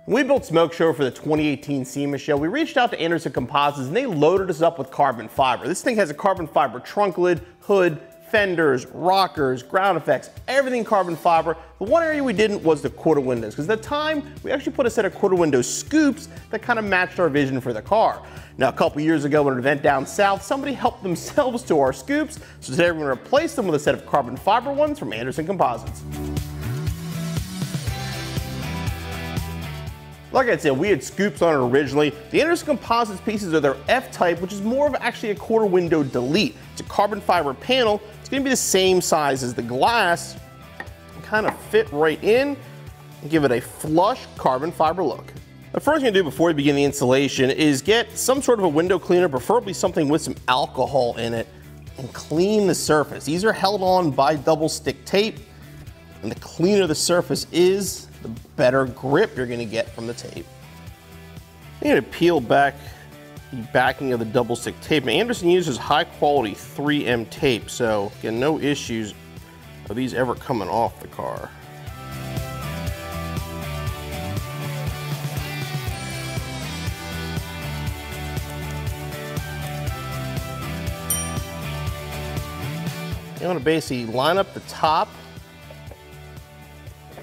When we built Smoke Show for the 2018 SEMA show, we reached out to Anderson Composites and they loaded us up with carbon fiber. This thing has a carbon fiber trunk lid, hood, fenders, rockers, ground effects, everything carbon fiber. The one area we didn't was the quarter windows, because at the time, we actually put a set of quarter window scoops that kind of matched our vision for the car. Now, a couple years ago at an event down south, somebody helped themselves to our scoops, so today we're going to replace them with a set of carbon fiber ones from Anderson Composites. Like I said, we had scoops on it originally. The Anderson Composites pieces are their F-type, which is more of actually a quarter window delete. It's a carbon fiber panel. It's going to be the same size as the glass. Kind of fit right in and give it a flush carbon fiber look. The first thing to do before we begin the installation is get some sort of a window cleaner, preferably something with some alcohol in it, and clean the surface. These are held on by double stick tape, and the cleaner the surface is, the better grip you're going to get from the tape. I'm going to peel back the backing of the double stick tape. Now, Anderson uses high quality 3M tape, so again, no issues of these ever coming off the car. You want to basically line up the top,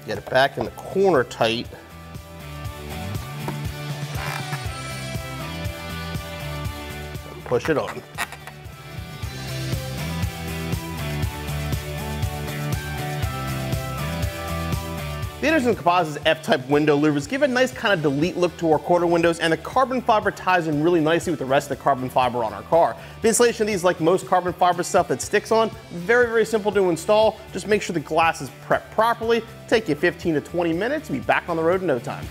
get it back in the corner tight. And push it on. The Anderson Composites F-type window louvers give a nice kind of delete look to our quarter windows, and the carbon fiber ties in really nicely with the rest of the carbon fiber on our car. The installation of these, like most carbon fiber stuff that sticks on, very, very simple to install. Just make sure the glass is prepped properly. Take you 15 to 20 minutes and be back on the road in no time.